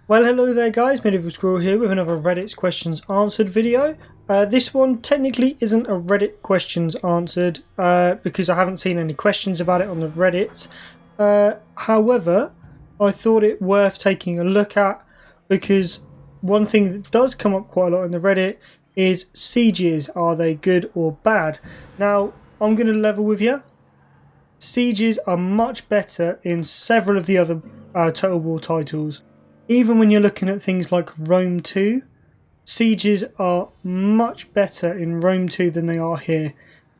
Well, hello there guys, Medieval Squirrel here with another Reddit's Questions Answered video. This one technically isn't a Reddit Questions Answered because I haven't seen any questions about it on the Reddit. However, I thought it worth taking a look at because one thing that does come up quite a lot in the Reddit is sieges. Are they good or bad? Now, I'm going to level with you. Sieges are much better in several of the other Total War titles. Even when you're looking at things like Rome 2, sieges are much better in Rome 2 than they are here.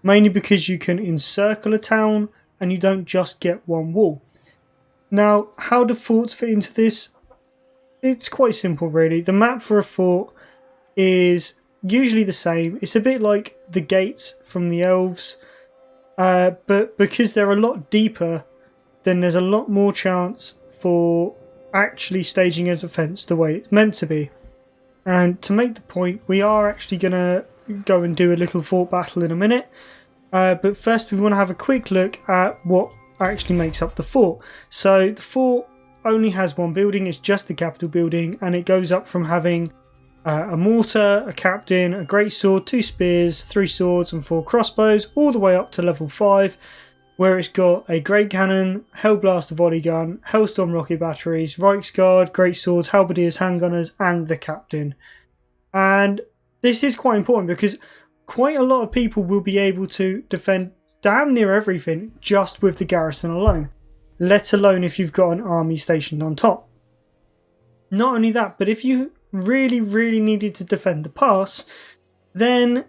Mainly because you can encircle a town and you don't just get one wall. Now, how do forts fit into this? It's quite simple really. The map for a fort is usually the same. It's a bit like the gates from the elves. But because they're a lot deeper, then there's a lot more chance for actually staging a defence the way it's meant to be. And to make the point, we are actually going to go and do a little fort battle in a minute. But first we want to have a quick look at what actually makes up the fort. So the fort only has one building, it's just the capital building, and it goes up from having a mortar, a captain, a great sword, 2 spears, 3 swords and 4 crossbows, all the way up to level 5, where it's got a great cannon, Hellblaster volley gun, Hellstorm rocket batteries, Reichsguard, great swords, halberdiers, handgunners, and the captain. And this is quite important because quite a lot of people will be able to defend damn near everything just with the garrison alone, let alone if you've got an army stationed on top. Not only that, but if you really needed to defend the pass, then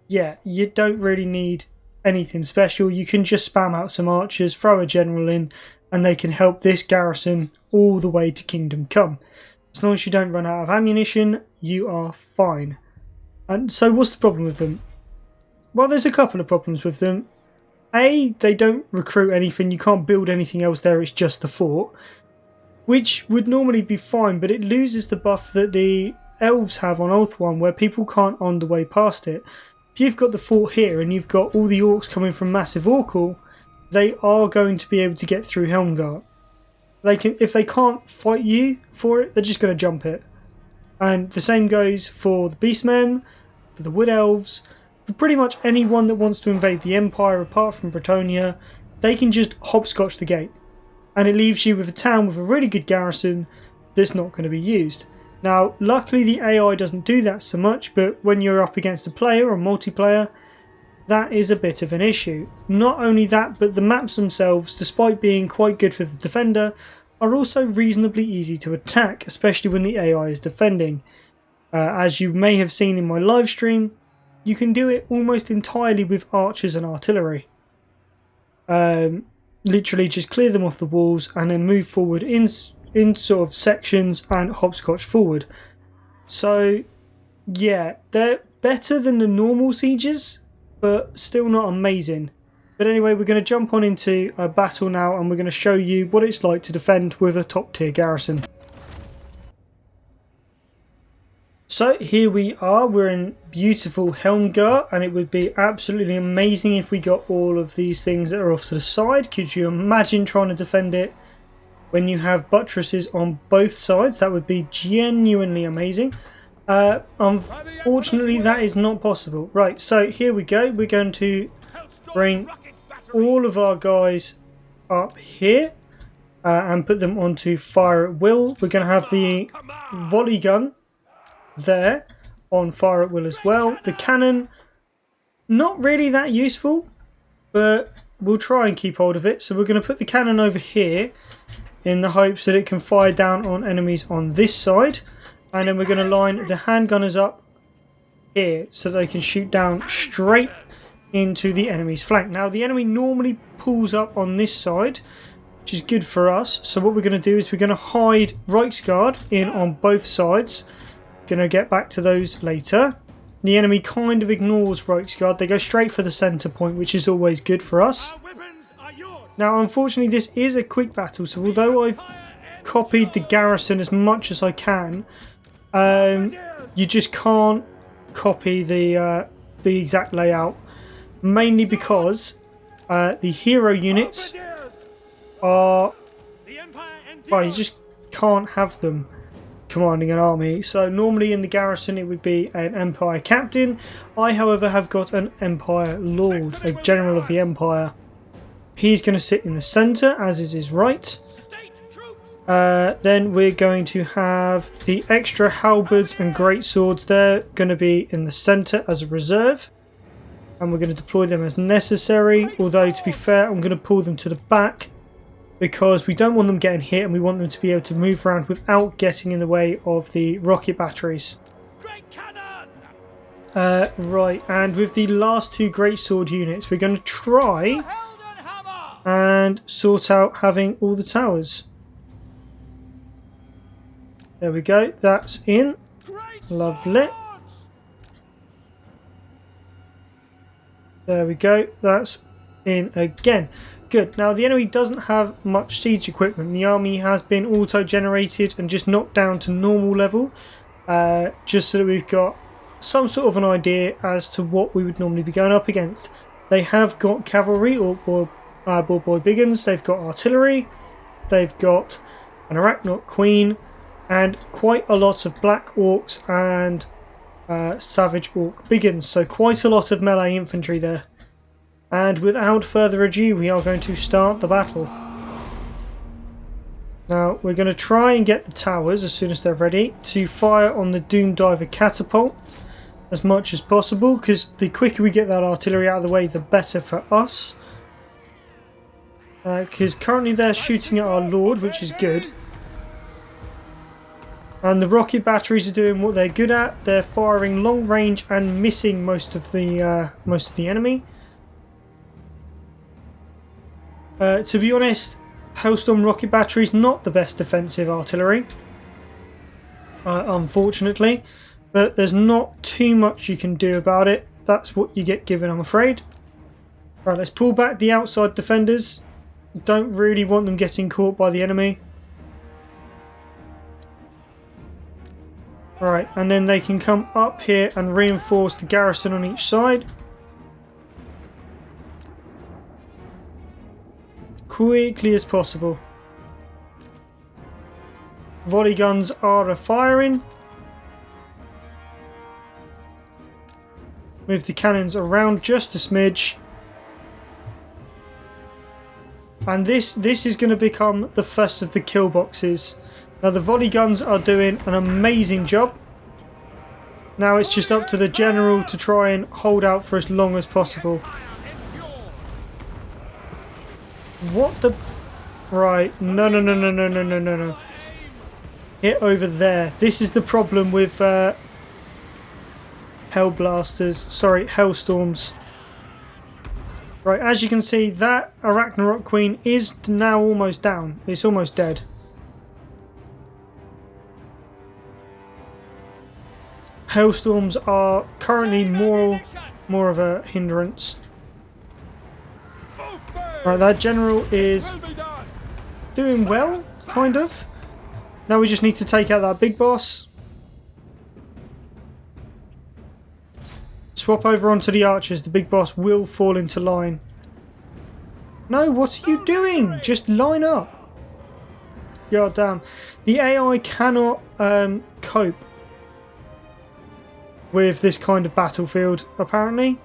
yeah, you don't really need anything special. You can just spam out some archers, throw a general in, and they can help this garrison all the way to Kingdom Come. As long as you don't run out of ammunition, you are fine. And so what's the problem with them? Well, there's a couple of problems with them. A, they don't recruit anything, you can't build anything else there, it's just the fort, which would normally be fine, but it loses the buff that the elves have on Oath 1 where people can't on the way past it. If you've got the fort here and you've got all the orcs coming from Massive Orcal, they are going to be able to get through Helmgart. If they can't fight you for it, they're just going to jump it. And the same goes for the Beastmen, for the Wood Elves, for pretty much anyone that wants to invade the Empire apart from Bretonnia. They can just hopscotch the gate. And it leaves you with a town with a really good garrison that's not going to be used. Now, luckily the AI doesn't do that so much, but when you're up against a player or multiplayer, that is a bit of an issue. Not only that, but the maps themselves, despite being quite good for the defender, are also reasonably easy to attack, especially when the AI is defending. As you may have seen in my live stream, you can do it almost entirely with archers and artillery. Literally just clear them off the walls and then move forward in sort of sections and hopscotch forward. So yeah, they're better than the normal sieges, but still not amazing. But anyway, we're going to jump on into a battle now and we're going to show you what it's like to defend with a top tier garrison. So here we are, we're in beautiful Helmgart, and it would be absolutely amazing if we got all of these things that are off to the side. Could you imagine trying to defend it when you have buttresses on both sides? That would be genuinely amazing. Unfortunately, that is not possible. Right, so here we go. We're going to bring all of our guys up here and put them onto fire at will. We're going to have the volley gun there on fire at will as well. The cannon, not really that useful, but we'll try and keep hold of it. So we're going to put the cannon over here in the hopes that it can fire down on enemies on this side, and then we're going to line the handgunners up here so they can shoot down straight into the enemy's flank. Now the enemy normally pulls up on this side, which is good for us. So what we're going to do is we're going to hide Reichsguard in on both sides. Going to get back to those later. The enemy kind of ignores Reichsguard. They go straight for the centre point, which is always good for us. Now, unfortunately, this is a quick battle, so although I've copied the garrison as much as I can, you just can't copy the exact layout, mainly because the hero units are... well, you just can't have them. commanding an army. So normally in the garrison it would be an Empire captain. I, however, have got an Empire Lord, a general of the Empire. He's going to sit in the centre, as is his right. Then we're going to have the extra halberds and great swords. They're going to be in the centre as a reserve. And we're going to deploy them as necessary. Although, to be fair, I'm going to pull them to the back, because we don't want them getting hit and we want them to be able to move around without getting in the way of the rocket batteries. Right, and with the last two greatsword units, we're going to try and sort out having all the towers. There we go, that's in. Lovely. There we go, that's in again. Good. Now the enemy doesn't have much siege equipment. The army has been auto-generated and just knocked down to normal level, just so that we've got some sort of an idea as to what we would normally be going up against. They have got cavalry or boy biggins. They've got artillery. They've got an Arachnot Queen and quite a lot of black orcs and savage orc biggins. So quite a lot of melee infantry there. And without further ado, we are going to start the battle. Now, we're going to try and get the towers as soon as they're ready to fire on the Doom Diver catapult as much as possible, because the quicker we get that artillery out of the way, the better for us. Because currently they're shooting at our Lord, which is good. And the rocket batteries are doing what they're good at. They're firing long range and missing most of the enemy. To be honest, Hailstorm rocket batteries not the best defensive artillery, unfortunately, but there's not too much you can do about it. That's what you get given, I'm afraid. Right, let's pull back the outside defenders. Don't really want them getting caught by the enemy. Right, and then they can come up here and reinforce the garrison on each side. Quickly as possible. Volley guns are firing. Move the cannons around just a smidge. And this is going to become the first of the kill boxes. Now the volley guns are doing an amazing job. Now it's just up to the general to try and hold out for as long as possible. What the... Right, no. Hit over there. This is the problem with Hellstorms. Right, as you can see, that Arachnot Queen is now almost down. It's almost dead. Hailstorms are currently more of a hindrance. Right, that general is doing well, kind of. Now we just need to take out that big boss. Swap over onto the archers. The big boss will fall into line. No, what are you doing? Just line up. God damn. The AI cannot cope with this kind of battlefield, apparently.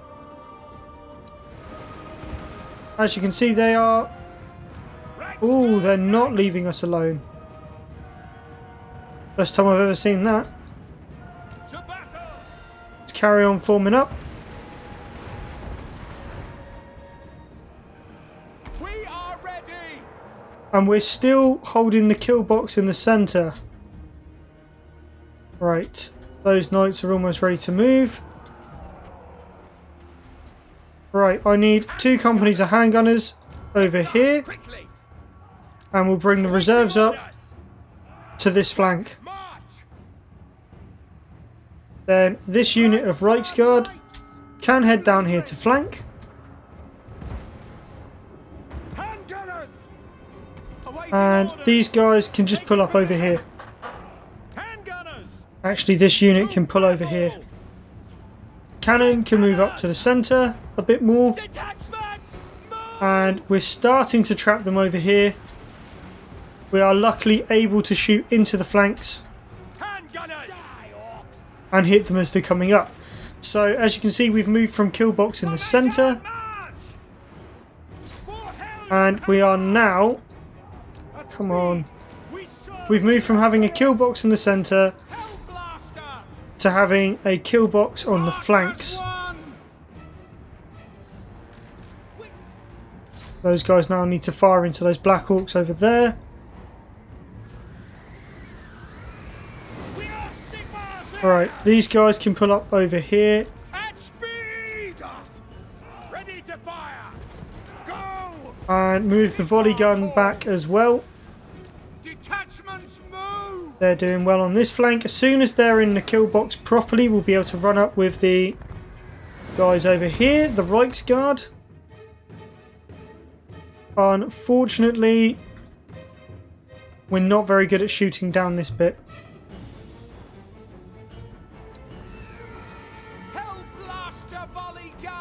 As you can see, they are... Oh, they're not leaving us alone. First time I've ever seen that. Let's carry on forming up. We are ready. And we're still holding the kill box in the centre. Right. Those knights are almost ready to move. Right, I need 2 companies of handgunners over here. And we'll bring the reserves up to this flank. Then this unit of Reichsguard can head down here to flank. And these guys can just pull up over here. Actually, this unit can pull over here. Cannon can move up to the centre a bit more. And we're starting to trap them over here. We are luckily able to shoot into the flanks. and hit them as they're coming up. So as you can see, we've moved from kill box in the centre, and we are now, come on, we've moved from having a kill box in the centre to having a kill box on the flanks. Those guys now need to fire into those Black Hawks over there. Alright, these guys can pull up over here. At speed! Ready to fire! Go! And move the volley gun back as well. Detachments move! They're doing well on this flank. As soon as they're in the kill box properly, we'll be able to run up with the guys over here, the Reichsguard. Unfortunately, we're not very good at shooting down this bit.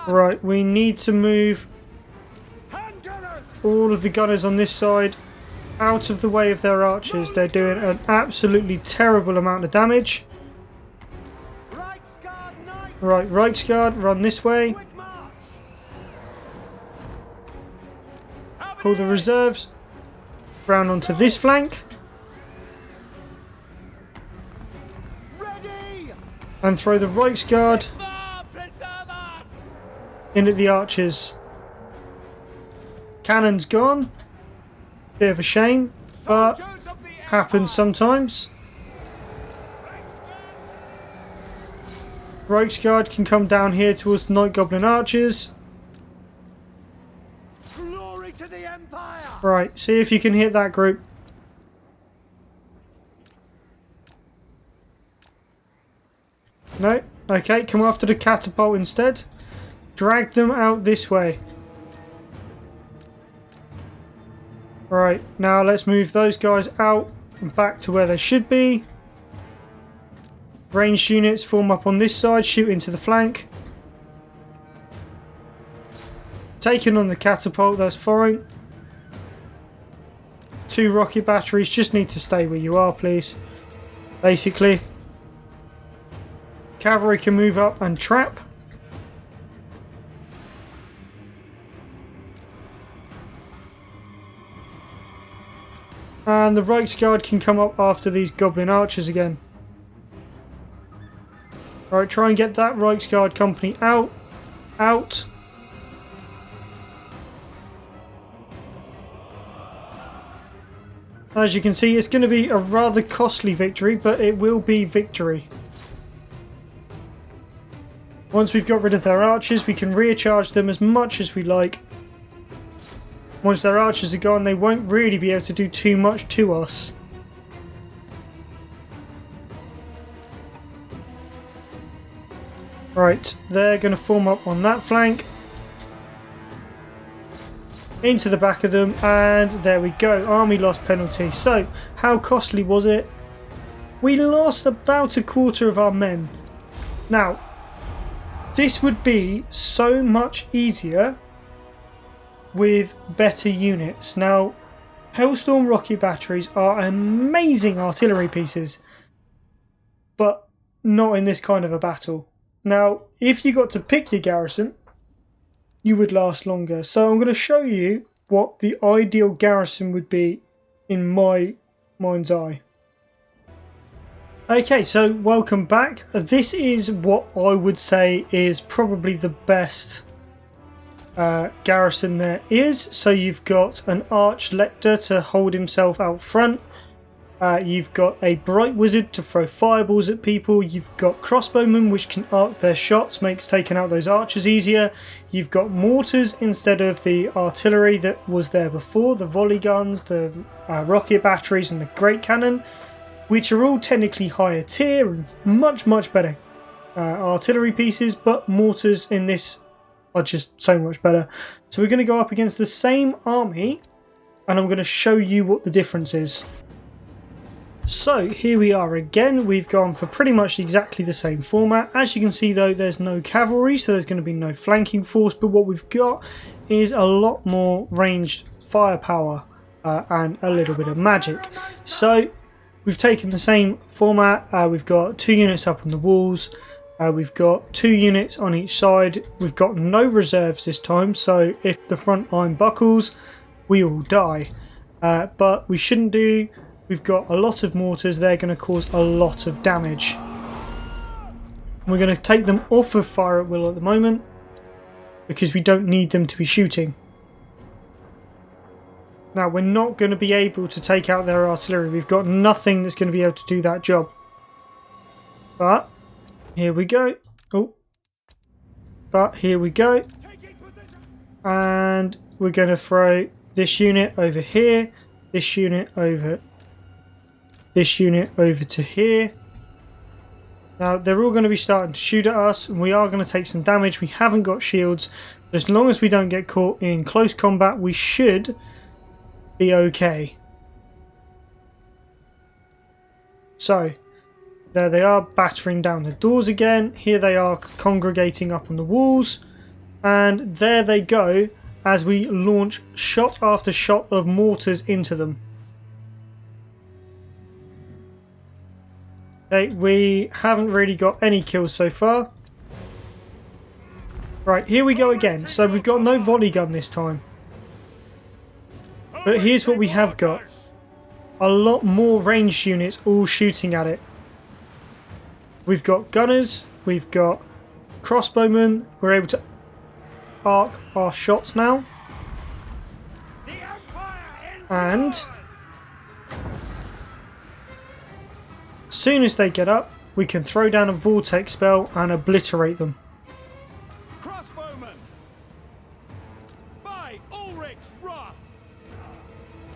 Right, we need to move all of the gunners on this side out of the way of their archers. They're doing an absolutely terrible amount of damage. Right, Reichsguard, run this way. Pull the reserves round onto this flank. And throw the Reichsguard in at the archers. Cannon's gone. Bit of a shame, but happens sometimes. Reichsguard can come down here towards the Night Goblin archers. Glory to the Empire! Right, see if you can hit that group. No? Okay, come after the catapult instead. Drag them out this way. Right, now let's move those guys out and back to where they should be. Ranged units form up on this side, shoot into the flank. Taking on the catapult, that's fine. 2 rocket batteries, just need to stay where you are, please. Basically. Cavalry can move up and trap. And the Reichsguard can come up after these Goblin archers again. Alright, try and get that Reichsguard company out. Out. As you can see, it's going to be a rather costly victory, but it will be victory. Once we've got rid of their archers, we can recharge them as much as we like. Once their archers are gone, they won't really be able to do too much to us. Right, they're going to form up on that flank. Into the back of them, and there we go. Army loss penalty. So, how costly was it? We lost about a quarter of our men. Now, this would be so much easier with better units. Now, Hellstorm rocket batteries are amazing artillery pieces, but not in this kind of a battle. Now, if you got to pick your garrison, you would last longer. So I'm going to show you what the ideal garrison would be in my mind's eye. Okay, so welcome back. This is what I would say is probably the best garrison there is. So you've got an Arch Lector to hold himself out front. You've got a Bright Wizard to throw fireballs at people. You've got crossbowmen which can arc their shots, makes taking out those archers easier. You've got mortars instead of the artillery that was there before, the volley guns, the rocket batteries and the great cannon, which are all technically higher tier and much better artillery pieces, but mortars in this are just so much better. So we're going to go up against the same army and I'm going to show you what the difference is. So here we are again. We've gone for pretty much exactly the same format. As you can see though, there's no cavalry, so there's going to be no flanking force, but what we've got is a lot more ranged firepower and a little bit of magic. So we've taken the same format. We've got 2 units up on the walls. We've got 2 units on each side. We've got no reserves this time, so if the front line buckles, we all die. But we shouldn't do. We've got a lot of mortars. They're going to cause a lot of damage. We're going to take them off of fire at will at the moment because we don't need them to be shooting. Now, we're not going to be able to take out their artillery. We've got nothing that's going to be able to do that job. But here we go. Oh. But here we go. And we're going to throw this unit over here. This unit over. This unit over to here. Now, they're all going to be starting to shoot at us. And we are going to take some damage. We haven't got shields. But as long as we don't get caught in close combat, we should be okay. So, there they are, battering down the doors again. Here they are congregating up on the walls. And there they go as we launch shot after shot of mortars into them. Okay, we haven't really got any kills so far. Right, here we go again. So we've got no volley gun this time. But here's what we have got. A lot more ranged units all shooting at it. We've got gunners, we've got crossbowmen. We're able to arc our shots now. And as soon as they get up, we can throw down a vortex spell and obliterate them.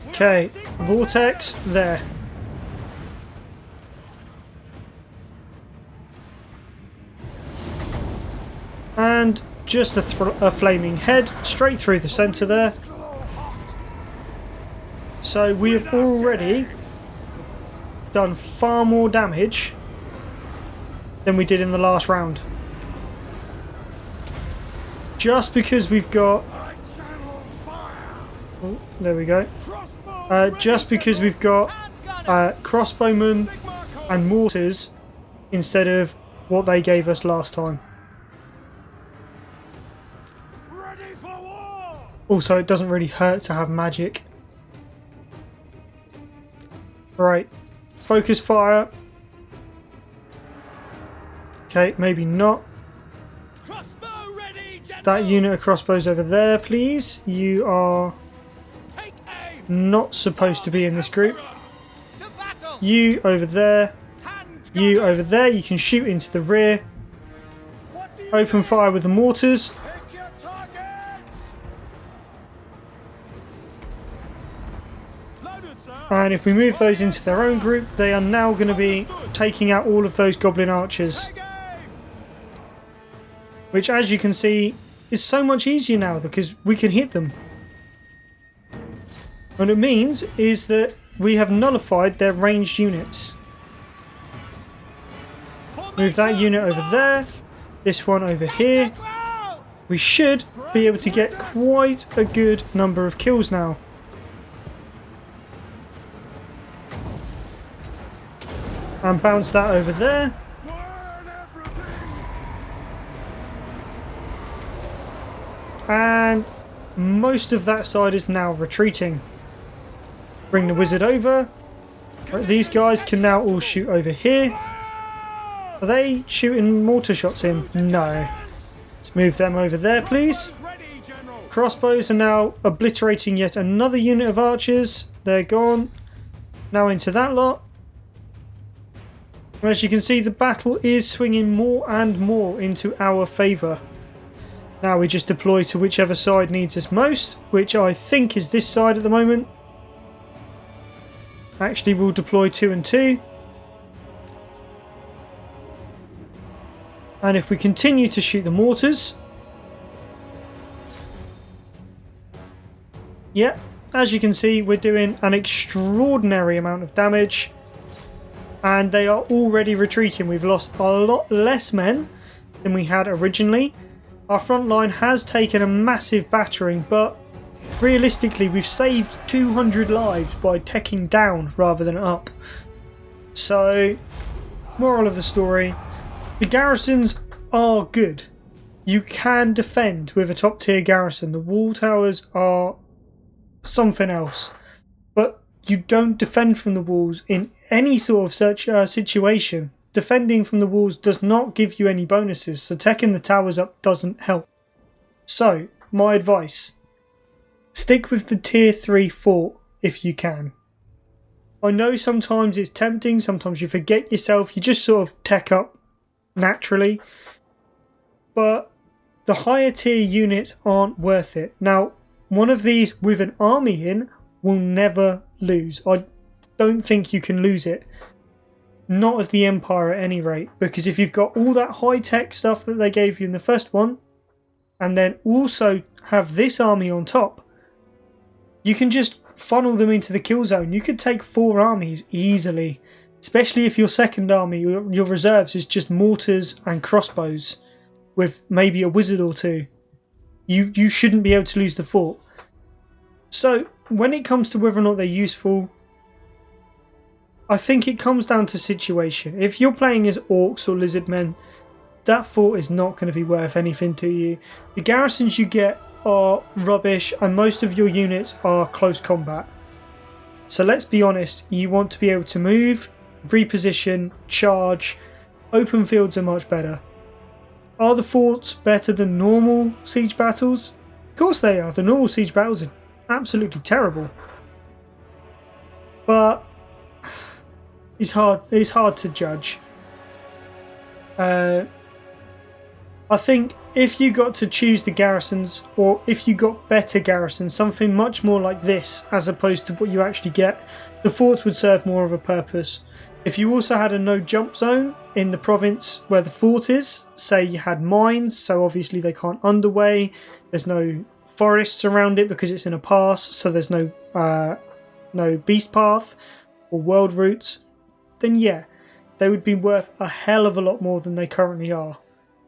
Okay, vortex there. And just a flaming head straight through the centre there. So we have already done far more damage than we did in the last round. Just because we've got... Oh, there we go. Just because we've got crossbowmen and mortars instead of what they gave us last time. Also, it doesn't really hurt to have magic. Right, focus fire. Okay, maybe not. That unit of crossbows over there, please. You are not supposed to be in this group. You over there. You over there. You can shoot into the rear. Open fire with the mortars. And if we move those into their own group, they are now going to be taking out all of those goblin archers. Which, as you can see, is so much easier now because we can hit them. What it means is that we have nullified their ranged units. Move that unit over there. This one over here. We should be able to get quite a good number of kills now. And bounce that over there. And most of that side is now retreating. Bring the wizard over. Right, these guys can now all shoot over here. Are they shooting mortar shots in? No. Let's move them over there, please. Crossbows are now obliterating yet another unit of archers. They're gone. Now into that lot. As you can see, the battle is swinging more and more into our favour. Now we just deploy to whichever side needs us most, which I think is this side at the moment. Actually, we'll deploy 2 and 2. And if we continue to shoot the mortars... Yep, as you can see, we're doing an extraordinary amount of damage. And they are already retreating. We've lost a lot less men than we had originally. Our front line has taken a massive battering, but realistically we've saved 200 lives by teching down rather than up. So, moral of the story, the garrisons are good. You can defend with a top tier garrison. The wall towers are something else. But you don't defend from the walls in any sort of such situation. Defending from the walls does not give you any bonuses, so teching the towers up doesn't help. So, my advice, stick with the tier 3 fort if you can. I know sometimes it's tempting, sometimes you forget yourself, you just sort of tech up naturally. But the higher tier units aren't worth it. Now, one of these with an army in will never lose. I don't think you can lose it. Not as the Empire at any rate. Because if you've got all that high tech stuff that they gave you in the first one, and then also have this army on top, you can just funnel them into the kill zone. You could take 4 armies easily. Especially if your second army, your reserves, is just mortars and crossbows with maybe a wizard or 2. You shouldn't be able to lose the fort. So, when it comes to whether or not they're useful, I think it comes down to situation. If you're playing as orcs or lizardmen, that fort is not going to be worth anything to you. The garrisons you get are rubbish, and most of your units are close combat. So let's be honest, you want to be able to move, reposition, charge. Open fields are much better. Are the forts better than normal siege battles? Of course they are. The normal siege battles are absolutely terrible. But it's hard to judge. I think if you got to choose the garrisons, or if you got better garrisons, something much more like this as opposed to what you actually get, the forts would serve more of a purpose. If you also had a no jump zone in the province where the fort is, say you had mines, so obviously they can't underway, there's no forests around it because it's in a pass, so there's no beast path or world routes, then yeah, they would be worth a hell of a lot more than they currently are.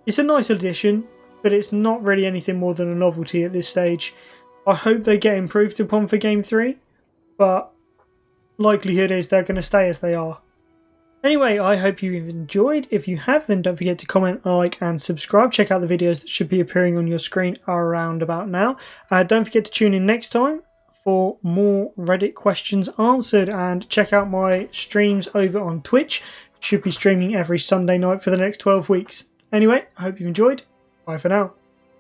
It's a nice addition, but it's not really anything more than a novelty at this stage. I hope they get improved upon for Game 3, but likelihood is they're going to stay as they are. Anyway, I hope you've enjoyed. If you have, then don't forget to comment, like and subscribe. Check out the videos that should be appearing on your screen around about now. Don't forget to tune in next time for more Reddit questions answered, and check out my streams over on Twitch. Should be streaming every Sunday night for the next 12 weeks. Anyway, I hope you enjoyed. Bye for now.